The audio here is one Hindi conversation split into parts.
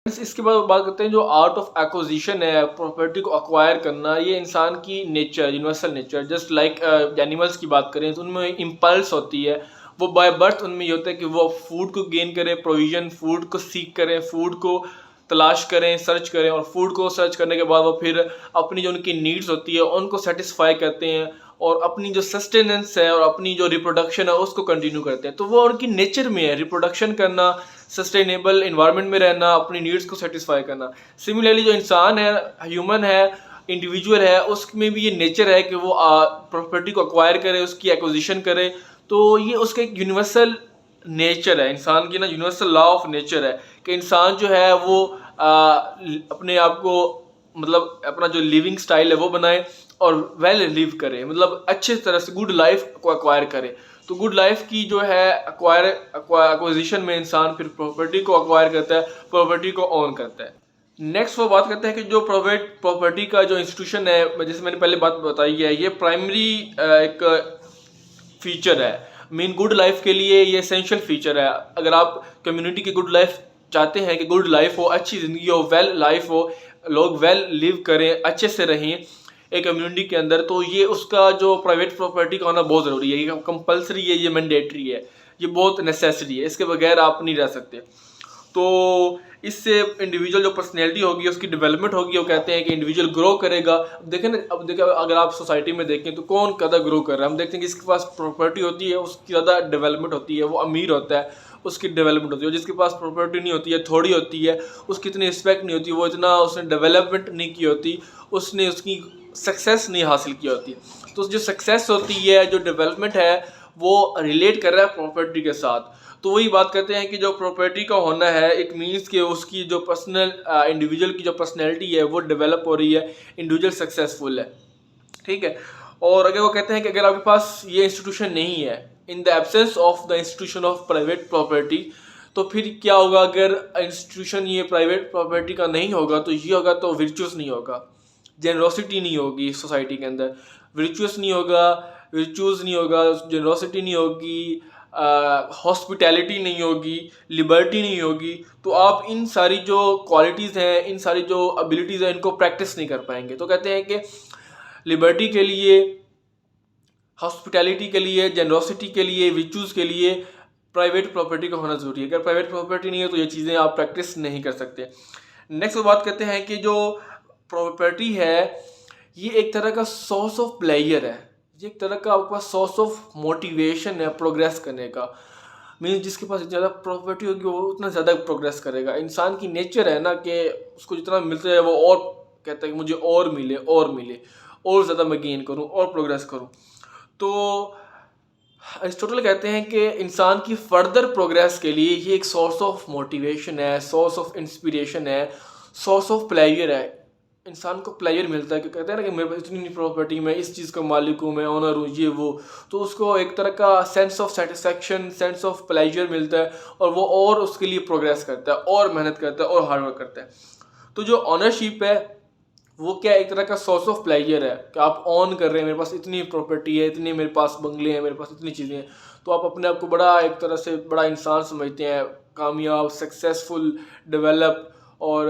इसके बाद बात करते हैं जो आर्ट ऑफ एक्विजिशन है, प्रॉपर्टी को अक्वायर करना, ये इंसान की nature, universal nature. Just like animals की बात करें तो उनमें इम्पल्स होती है, वो बाय बर्थ उनमें ये होता है कि वो फूड को गेन करें, प्रोविजन, फूड को सीख करें, फूड को तलाश करें, सर्च करें, और फूड को सर्च करने के बाद वो फिर अपनी जो उनकी नीड्स होती है उनको सेटिस्फाई करते हैं, और अपनी जो सस्टेनेंस है और अपनी जो रिप्रोडक्शन है उसको कंटिन्यू करते हैं। तो वो उनकी नेचर में है, रिप्रोडक्शन करना, सस्टेनेबल इन्वायरमेंट में रहना, अपनी नीड्स को सेटिस्फाई करना। सिमिलरली जो इंसान है, ह्यूमन है, इंडिविजुअल है, उसमें भी ये नेचर है कि वो प्रॉपर्टी को अक्वायर करे, उसकी एक्विजिशन करे। तो ये उसका एक यूनिवर्सल नेचर है, इंसान की ना यूनिवर्सल लॉ ऑफ नेचर है कि इंसान जो है वो अपने आप को, मतलब अपना जो लिविंग स्टाइल है वो बनाए और वेल लिव करे, मतलब अच्छे तरह से गुड लाइफ को अक्वायर करे। तो गुड लाइफ की जो है एक्वाजिशन में इंसान फिर प्रॉपर्टी को अक्वायर करता है, प्रॉपर्टी को ओन करता है। नेक्स्ट वो बात करते हैं कि जो प्राइवेट प्रॉपर्टी का जो इंस्टीट्यूशन है, जैसे मैंने पहले बात बताई है, ये प्राइमरी एक फीचर है। मीन गुड लाइफ के लिए ये एसेंशियल फीचर है। अगर आप कम्युनिटी की गुड लाइफ चाहते हैं कि गुड लाइफ हो, अच्छी ज़िंदगी हो, वेल लाइफ हो, लोग वेल लिव करें, अच्छे से रहें एक कम्युनिटी के अंदर, तो ये उसका जो प्राइवेट प्रॉपर्टी का होना बहुत ज़रूरी है। ये कंपलसरी है, ये मैंडेटरी है, ये बहुत नेसेसरी है, इसके बगैर आप नहीं रह सकते। तो इससे इंडिविजुअल जो पर्सनैलिटी होगी उसकी डेवलपमेंट होगी। वो कहते हैं कि इंडिविजुअल ग्रो करेगा। अब देखें ना, अब देखें अगर आप सोसाइटी में देखें तो कौन ज़्यादा ग्रो कर रहा है, हम देखते हैं कि जिसके पास प्रॉपर्टी होती है उसकी ज़्यादा डेवलपमेंट होती है, वो अमीर होता है, उसकी डेवलपमेंट होती है। और जिसके पास प्रॉपर्टी नहीं होती है, थोड़ी होती है, उसकी इतनी रिस्पेक्ट नहीं होती, वो इतना उसने डेवलपमेंट नहीं की होती, उसने उसकी सक्सेस नहीं हासिल की होती। तो जो सक्सेस होती है, जो डेवलपमेंट है, वो रिलेट कर रहा है प्रॉपर्टी के साथ। तो वही बात करते हैं कि जो प्रॉपर्टी का होना है, इट मीन्स कि उसकी जो पर्सनल इंडिविजुअल की जो पर्सनैलिटी है वो डेवलप हो रही है, इंडिविजुअल सक्सेसफुल है, ठीक है। और अगर वो कहते हैं कि अगर आपके पास ये इंस्टीट्यूशन नहीं है, in the absence of the institution of private property, तो फिर क्या होगा? अगर इंस्टीट्यूशन ये प्राइवेट प्रॉपर्टी का नहीं होगा तो ये होगा, तो वर्चुअस नहीं होगा, जेनरोसिटी नहीं होगी सोसाइटी के अंदर, वर्चुअस नहीं होगा, वर्चुअस नहीं होगा, जेनरोसिटी नहीं होगी, हॉस्पिटैलिटी नहीं होगी, लिबर्टी नहीं होगी। तो आप इन सारी जो क्वालिटीज़ हैं, इन सारी जो एबिलिटीज़ हैं, इनको प्रैक्टिस नहीं कर पाएंगे। तो कहते हैं कि लिबर्टी के लिए, हॉस्पिटैलिटी के लिए, जेनरोसिटी के लिए, विचूज़ के लिए प्राइवेट प्रॉपर्टी का होना ज़रूरी है। अगर प्राइवेट प्रॉपर्टी नहीं है तो ये चीज़ें आप प्रैक्टिस नहीं कर सकते। नेक्स्ट बात करते हैं कि जो प्रॉपर्टी है ये एक तरह का सोर्स ऑफ प्लेयर है, ये एक तरह का आपके पास सोर्स ऑफ मोटिवेशन है प्रोग्रेस करने का। मीन्स जिसके पास ज़्यादा प्रॉपर्टी होगी वो उतना ज़्यादा प्रोग्रेस करेगा। इंसान की नेचर है ना कि उसको जितना मिलता है वो और कहता है कि मुझे और मिले, और मिले, और ज़्यादा मैं गेन करूँ और प्रोग्रेस करूँ। तो अरिस्टोटल कहते हैं कि इंसान की फर्दर प्रोग्रेस के लिए ये एक सोर्स ऑफ मोटिवेशन है, सोर्स ऑफ इंस्पिरेशन है, सोर्स ऑफ प्लेजर है। इंसान को प्लेजर मिलता है कि कहते हैं ना कि मेरे पास इतनी प्रॉपर्टी, मैं इस चीज़ का मालिक हूँ, मैं ऑनर हूँ, ये वो, तो उसको एक तरह का sense of satisfaction, sense of pleasure मिलता है, और वो और उसके लिए प्रोग्रेस करता है, और मेहनत करता है, और हार्डवर्क करता है। तो जो ऑनरशिप है वो क्या, एक तरह का सोर्स ऑफ प्लेजर है कि आप ऑन कर रहे हैं, मेरे पास इतनी प्रॉपर्टी है, इतनी मेरे पास बंगले हैं, मेरे पास इतनी चीज़ें हैं। तो आप अपने आप को बड़ा, एक तरह से बड़ा इंसान समझते हैं, कामयाब, सक्सेसफुल, डेवलप, और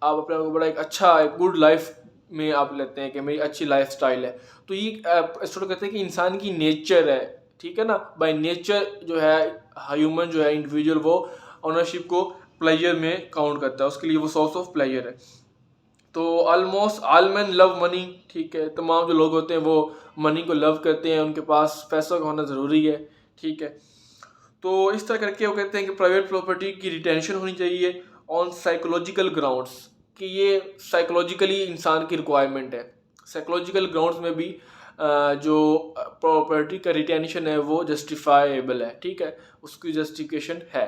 आप अपने आप को बड़ा एक अच्छा, एक गुड लाइफ में आप लेते हैं कि मेरी अच्छी लाइफ स्टाइल है। तो ये स्टूडेंट कहते हैं कि इंसान की नेचर है, ठीक है ना, बाय नेचर जो है ह्यूमन जो है, इंडिविजुअल, वो ऑनरशिप को प्लेजर में काउंट करता है, उसके लिए वो सोर्स ऑफ प्लेजर है। तो almost all man love money, ठीक है, तमाम जो लोग होते हैं वो मनी को लव करते हैं, उनके पास पैसा का होना ज़रूरी है, ठीक है। तो इस तरह करके वो कहते हैं कि प्राइवेट प्रॉपर्टी की रिटेंशन होनी चाहिए ऑन साइकोलॉजिकल ग्राउंड्स, कि ये साइकोलॉजिकली इंसान की रिक्वायरमेंट है। साइकोलॉजिकल ग्राउंड्स में भी जो प्रॉपर्टी का रिटेंशन है वो जस्टिफाइबल है, ठीक है, उसकी जस्टिफिकेशन है।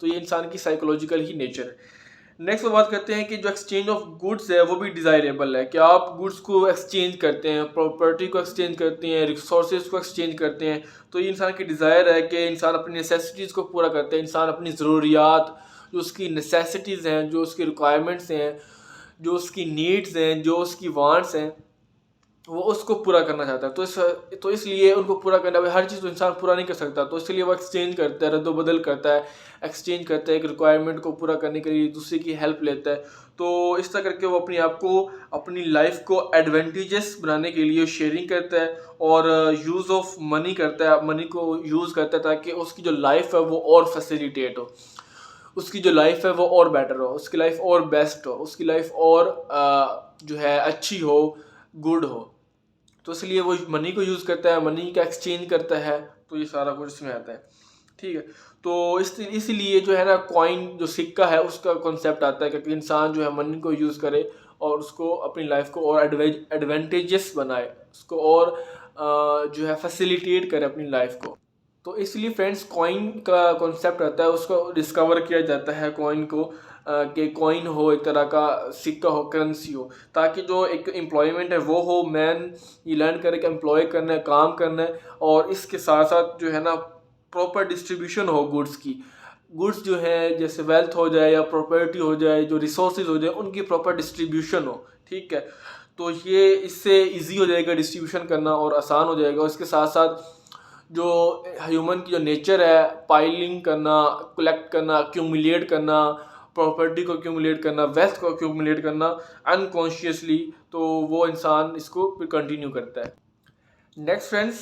तो ये इंसान की साइकोलॉजिकल ही नेचर है। नेक्स्ट बात करते हैं कि जो एक्सचेंज ऑफ गुड्स है वो भी डिज़ायरेबल है, कि आप गुड्स को एक्सचेंज करते हैं, प्रॉपर्टी को एक्सचेंज करते हैं, रिसोर्सेज को एक्सचेंज करते हैं। तो ये इंसान की डिज़ायर है कि इंसान अपनी नेसेसिटीज़ को पूरा करते हैं, इंसान अपनी ज़रूरियात, जो उसकी नेसेसिटीज़ हैं, जो उसकी रिक्वायरमेंट्स हैं, जो उसकी नीड्स हैं, जो उसकी वांट्स हैं, वो उसको पूरा करना चाहता है। तो इसलिए उनको पूरा करना, भाई हर चीज़ तो इंसान पूरा नहीं कर सकता, तो इसलिए वो एक्सचेंज करता है, रद्दोबदल करता है, एक्सचेंज करता है, एक रिक्वायरमेंट को पूरा करने के लिए दूसरे की हेल्प लेता है। तो इस तरह करके वो अपने आप को, अपनी लाइफ को एडवांटेजेस बनाने के लिए शेयरिंग करता है और यूज़ ऑफ मनी करता है, मनी को यूज़ करता है ताकि उसकी जो लाइफ है वो और फैसिलिटेट हो, उसकी जो लाइफ है वो और बेटर हो, उसकी लाइफ और बेस्ट हो, उसकी लाइफ और जो है अच्छी हो, गुड हो। तो इसलिए वो मनी को यूज़ करता है, मनी का एक्सचेंज करता है, तो ये सारा कुछ इसमें आता है। ठीक है, तो इसीलिए जो है ना कॉइन, जो सिक्का है, उसका कॉन्सेप्ट आता है कि इंसान जो है मनी को यूज़ करे और उसको अपनी लाइफ को और एडवांटेजेस बनाए, उसको और जो है फैसिलिटेट करे अपनी लाइफ को। तो इसलिए फ्रेंड्स कॉइन का कॉन्सेप्ट आता है, उसको डिस्कवर किया जाता है कॉइन को, कि कॉइन हो, एक तरह का सिक्का हो, करेंसी हो, ताकि जो एक एम्प्लॉयमेंट है वो हो, मैन ये लर्न करे कि एम्प्लॉय करना है, काम करना है, और इसके साथ साथ जो है ना प्रॉपर डिस्ट्रीब्यूशन हो गुड्स की। गुड्स जो है जैसे वेल्थ हो जाए या प्रॉपर्टी हो जाए, जो रिसोर्सेज हो जाए, उनकी प्रॉपर डिस्ट्रीब्यूशन हो। ठीक है, तो ये इससे इजी हो जाएगा डिस्ट्रीब्यूशन करना और आसान हो जाएगा। इसके साथ साथ जो ह्यूमन की जो नेचर है, पाइलिंग करना, कलेक्ट करना, एक्यूमुलेट करना, प्रॉपर्टी को एक्यूमुलेट करना, वेल्थ को एक्यूमुलेट करना अनकॉन्शियसली, तो वो इंसान इसको फिर कंटिन्यू करता है। नेक्स्ट फ्रेंड्स,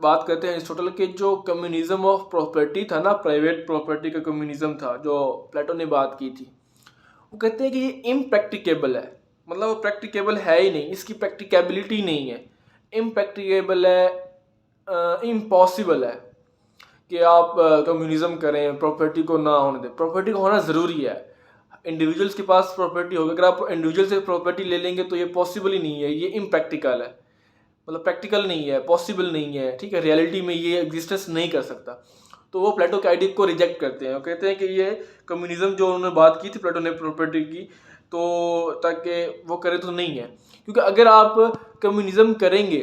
बात करते हैं अरिस्टोटल के जो कम्युनिज्म ऑफ प्रॉपर्टी था ना, प्राइवेट प्रॉपर्टी का कम्युनिज्म था जो प्लेटो ने बात की थी। वो कहते हैं कि ये इम्प्रैक्टिकेबल है, मतलब वो प्रैक्टिकेबल है ही नहीं, इसकी प्रैक्टिकेबिलिटी नहीं है, इम्प्रैक्टिकेबल है, इम्पॉसिबल है कि आप कम्युनिज्म करें, प्रॉपर्टी को ना होने दें। प्रॉपर्टी को होना ज़रूरी है, इंडिविजुअल्स के पास प्रॉपर्टी होगी, अगर आप इंडिविजुअल से प्रॉपर्टी ले लेंगे तो ये पॉसिबल ही नहीं है, ये इम्प्रैक्टिकल है, मतलब प्रैक्टिकल नहीं है, पॉसिबल नहीं है। ठीक है, रियलिटी में ये एग्जिस्टेंस नहीं कर सकता। तो वो प्लेटो के आइडिया को रिजेक्ट करते हैं, वो कहते हैं कि ये कम्युनिज्म जो उन्होंने बात की थी प्लेटो ने प्रॉपर्टी की, तो ताकि वो करे तो नहीं है, क्योंकि अगर आप कम्युनिज्म करेंगे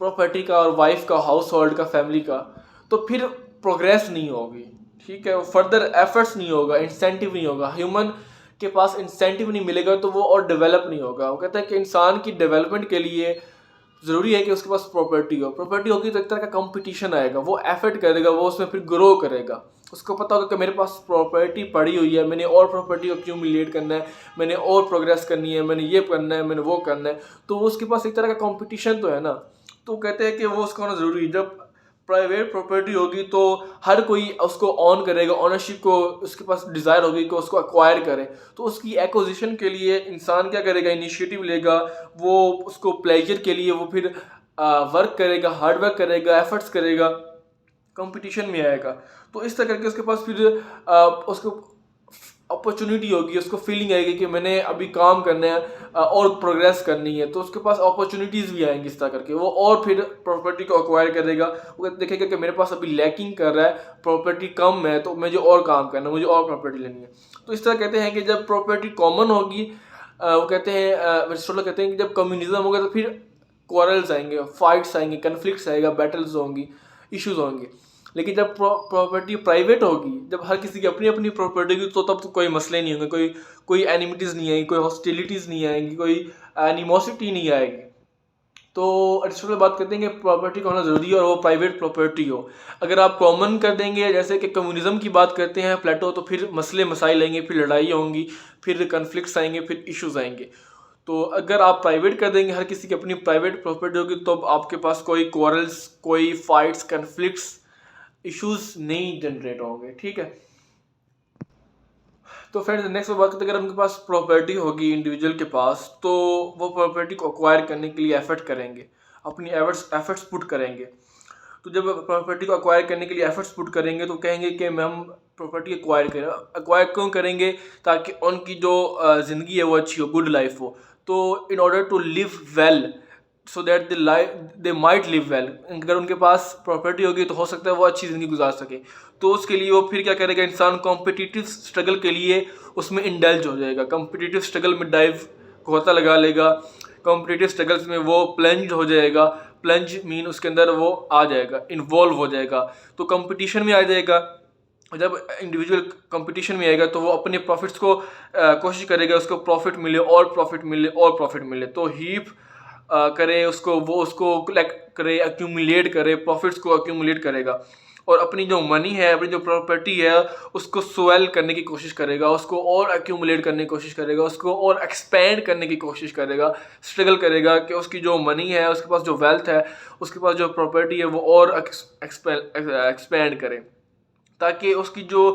प्रॉपर्टी का और वाइफ का, हाउस होल्ड का, फैमिली का, तो फिर प्रोग्रेस नहीं होगी। ठीक है, फर्दर एफर्ट्स नहीं होगा, इंसेंटिव नहीं होगा, ह्यूमन के पास इंसेंटिव नहीं मिलेगा तो वो और डेवलप नहीं होगा। वो कहता है कि इंसान की डेवलपमेंट के लिए ज़रूरी है कि उसके पास प्रॉपर्टी हो, प्रॉपर्टी होगी तो एक तरह का कंपटीशन आएगा, वो एफर्ट करेगा, वो उसमें फिर ग्रो करेगा, उसको पता होगा कि मेरे पास प्रॉपर्टी पड़ी हुई है, मैंने और प्रॉपर्टी को एक्यूमुलेट करना है, मैंने और प्रोग्रेस करनी है, मैंने ये करना है, मैंने वो करना है, तो उसके पास एक तरह का कंपटीशन तो है ना। तो कहते हैं कि वो उसका होना ज़रूरी है। जब प्राइवेट प्रॉपर्टी होगी तो हर कोई उसको ऑन करेगा, ऑनरशिप को उसके पास डिज़ायर होगी कि उसको एक्वायर करे, तो उसकी एक्विजिशन के लिए इंसान क्या करेगा, इनिशिएटिव लेगा, वो उसको प्लेजर के लिए वो फिर वर्क करेगा, हार्ड वर्क करेगा, एफर्ट्स करेगा, कंपटीशन में आएगा। तो इस तरह करके उसके पास फिर उसको अपॉर्चुनिटी होगी, उसको फीलिंग आएगी कि मैंने अभी काम करना है, और प्रोग्रेस करनी है, तो उसके पास अपॉर्चुनिटीज़ भी आएंगी। इस तरह करके वो और फिर प्रॉपर्टी को एक्वायर करेगा, वो देखेगा कि मेरे पास अभी लैकिंग कर रहा है, प्रॉपर्टी कम है, तो मुझे और काम करना है, मुझे और प्रॉपर्टी लेनी है। तो इस तरह कहते हैं कि जब प्रॉपर्टी कॉमन होगी, वो कहते हैं अरिस्टोटल कहते हैं कि जब कम्युनिज्म होगा तो फिर क्वारल्स आएंगे, फाइट्स आएंगे, कन्फ्लिक्ट्स आएगा, बैटल्स होंगी, इश्यूज होंगे। लेकिन जब प्रॉपर्टी प्राइवेट होगी, जब हर किसी की अपनी अपनी प्रॉपर्टी होगी, तो तब तो कोई मसले नहीं होंगे, कोई एनिमिटीज़ नहीं आएंगी, कोई हॉस्टिलिटीज़ नहीं आएंगी, कोई एनिमोसिटी नहीं आएगी। तो अरिस्टोटल बात करते हैं कि प्रॉपर्टी का होना ज़रूरी है और वो प्राइवेट प्रॉपर्टी हो। अगर आप कॉमन कर देंगे, जैसे कि कम्युनिज्म की बात करते हैं प्लेटो, तो फिर मसले मसाइल आएंगे, फिर लड़ाई होंगी, फिर कन्फ्लिक्ट्स आएंगे, फिर इश्यूज आएंगे। तो अगर आप प्राइवेट कर देंगे, हर किसी की अपनी प्राइवेट प्रॉपर्टी होगी, तो आपके पास कोई क्वारल्स, कोई फाइट्स, कन्फ्लिक्ट्स, इश्यूज नहीं जनरेट होंगे। ठीक है, तो फ्रेंड्स नेक्स्ट बात करते हैं, अगर उनके पास प्रॉपर्टी होगी इंडिविजुअल के पास, तो वो प्रॉपर्टी को अक्वायर करने के लिए एफर्ट करेंगे, अपनी एफर्ट्स पुट करेंगे। तो जब प्रॉपर्टी को अक्वायर करने के लिए एफर्ट्स पुट करेंगे, तो कहेंगे कि हम प्रॉपर्टी अक्वायर करें। अक्वायर क्यों करेंगे? ताकि उनकी जो ज़िंदगी है वो अच्छी हो, गुड लाइफ हो। तो in order to live well, so that they might live well, अगर उनके पास प्रॉपर्टी होगी तो हो सकता है वो अच्छी ज़िंदगी गुजार सके। तो उसके लिए वो फिर क्या करेगा, इंसान कॉम्पिटिटिव स्ट्रगल के लिए उसमें इंडल्ज हो जाएगा, कॉम्पिटिटिव स्ट्रगल में डाइव गोता लगा लेगा, कॉम्पिटिटिव स्ट्रगल्स में वो प्लंज हो जाएगा। प्लंज मीन उसके अंदर वो आ जाएगा, इन्वॉल्व हो जाएगा, तो कंपटीशन में आ जाएगा। जब इंडिविजुअल कंपटीशन में आएगा तो वो अपने प्रॉफिट्स को कोशिश करेगा, उसको प्रॉफिट मिले और प्रॉफिट मिले और प्रॉफिट मिले। तो हीप करे, उसको कलेक्ट करे, एक्यूमुलेट करे, प्रॉफिट्स को एक्यूमुलेट करेगा और अपनी जो मनी है, अपनी जो प्रॉपर्टी है उसको स्वेल करने की कोशिश करेगा, उसको और एक्यूमुलेट करने की कोशिश करेगा, उसको और एक्सपेंड करने की कोशिश करेगा, स्ट्रगल करेगा कि उसकी जो मनी है, उसके पास जो वेल्थ है, उसके पास जो प्रॉपर्टी है वो और एक्सपेंड करे, ताकि उसकी जो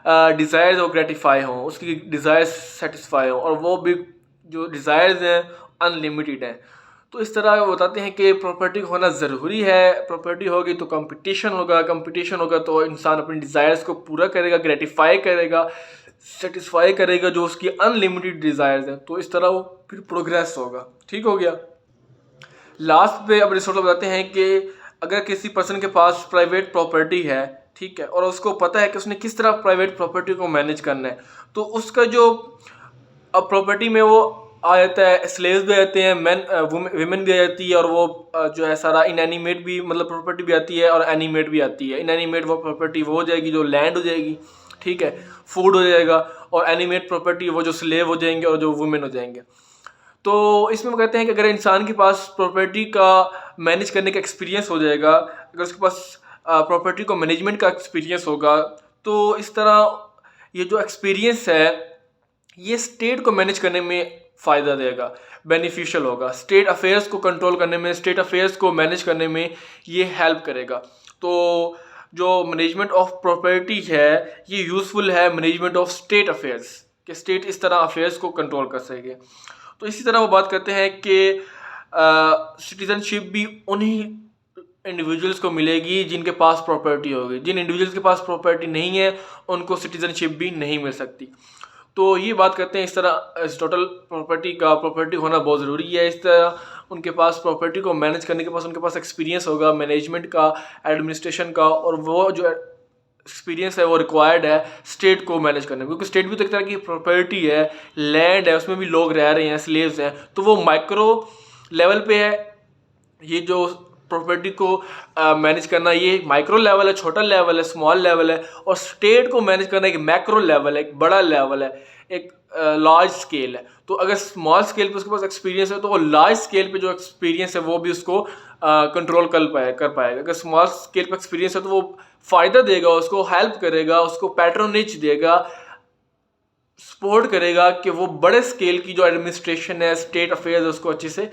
डिज़ायर्स वो ग्रेटिफाई हों, उसकी डिज़ायर्स सेटिस्फाई हों और वो भी जो डिज़ायर्स हैं अनलिमिटेड हैं। तो इस तरह वो बताते हैं कि प्रॉपर्टी होना ज़रूरी है, प्रॉपर्टी होगी तो कंपटीशन होगा तो इंसान अपनी डिज़ायर्स को पूरा करेगा, ग्रेटिफाई करेगा, सेटिस्फाई करेगा जो उसकी अनलिमिटेड डिज़ायर्स हैं, तो इस तरह वो फिर प्रोग्रेस होगा। ठीक हो गया। लास्ट पे अब अरिस्टोटल बताते हैं कि अगर किसी पर्सन के पास प्राइवेट प्रॉपर्टी है, ठीक है, और उसको पता है कि उसने किस तरह प्राइवेट प्रॉपर्टी को मैनेज करना है, तो उसका जो अब प्रॉपर्टी में वो आ जाता है, स्लेव्स भी आते हैं, विमेन भी आ जाती है, और वो जो है सारा इनएनिमेट भी मतलब प्रॉपर्टी भी आती है और एनिमेट भी आती है। इनएनिमेट वो प्रॉपर्टी वो हो जाएगी जो लैंड हो जाएगी, ठीक है, फूड हो जाएगा, और एनिमेट प्रॉपर्टी वो जो स्लेव हो जाएंगे और जो वुमेन हो जाएंगे। तो इसमें वो कहते हैं कि अगर इंसान के पास प्रॉपर्टी का मैनेज करने का एक्सपीरियंस हो जाएगा, अगर उसके पास प्रॉपर्टी को मैनेजमेंट का एक्सपीरियंस होगा, तो इस तरह ये जो एक्सपीरियंस है ये स्टेट को मैनेज करने में फ़ायदा देगा, बेनिफिशियल होगा, स्टेट अफेयर्स को कंट्रोल करने में, स्टेट अफेयर्स को मैनेज करने में ये हेल्प करेगा। तो जो मैनेजमेंट ऑफ प्रॉपर्टी है ये यूज़फुल है मैनेजमेंट ऑफ स्टेट अफेयर्स, कि स्टेट इस तरह अफेयर्स को कंट्रोल कर सके। तो इसी तरह वो बात करते हैं कि सिटीजनशिप भी उन्हीं इंडिविजुअल्स को मिलेगी जिनके पास प्रॉपर्टी होगी। जिन इंडिविजुअल्स के पास प्रॉपर्टी नहीं है उनको सिटीजनशिप भी नहीं मिल सकती। तो ये बात करते हैं इस तरह टोटल प्रॉपर्टी होना बहुत ज़रूरी है। इस तरह उनके पास प्रॉपर्टी को मैनेज करने के पास उनके पास एक्सपीरियंस होगा मैनेजमेंट का, एडमिनिस्ट्रेशन का, और वो जो एक्सपीरियंस है वो रिक्वायर्ड है स्टेट को मैनेज करने में, क्योंकि स्टेट भी तो एक तरह की प्रॉपर्टी है, लैंड है, उसमें भी लोग रह रहे हैं, स्लेव्स हैं, तो वो माइक्रो लेवल पे है। ये जो प्रॉपर्टी को मैनेज करना ये माइक्रो लेवल है, छोटा लेवल है, स्मॉल लेवल है, और स्टेट को मैनेज करना एक मैक्रो लेवल है, एक बड़ा लेवल है, एक लार्ज स्केल है। तो अगर स्मॉल स्केल पे उसके पास एक्सपीरियंस है तो वो लार्ज स्केल पे जो एक्सपीरियंस है वो भी उसको कंट्रोल कर पाएगा। अगर स्मॉल स्केल पे एक्सपीरियंस है तो वो फ़ायदा देगा, उसको हेल्प करेगा, उसको पैट्रोनेज देगा, सपोर्ट करेगा कि वो बड़े स्केल की जो एडमिनिस्ट्रेशन है, स्टेट अफेयर्स है, उसको अच्छे से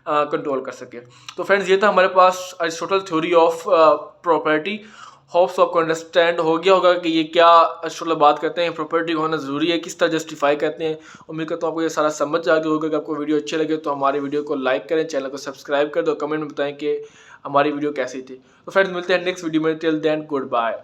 कंट्रोल कर सके। तो फ्रेंड्स ये था हमारे पास Aristotle theory of property. Hopes आपको अंडरस्टैंड हो गया होगा कि ये क्या अरिस्टोटल बात करते हैं, प्रॉपर्टी होना ज़रूरी है, किस तरह जस्टिफाई करते हैं। उम्मीद करता हूँ आपको ये सारा समझ आ गया होगा। कि आपको वीडियो अच्छे लगे तो हमारी वीडियो को लाइक करें, चैनल को सब्सक्राइब कर दो, कमेंट में बताएं कि हमारी वीडियो कैसी थी। तो फ्रेंड्स मिलते हैं नेक्स्ट वीडियो में, टिल देन गुड बाय।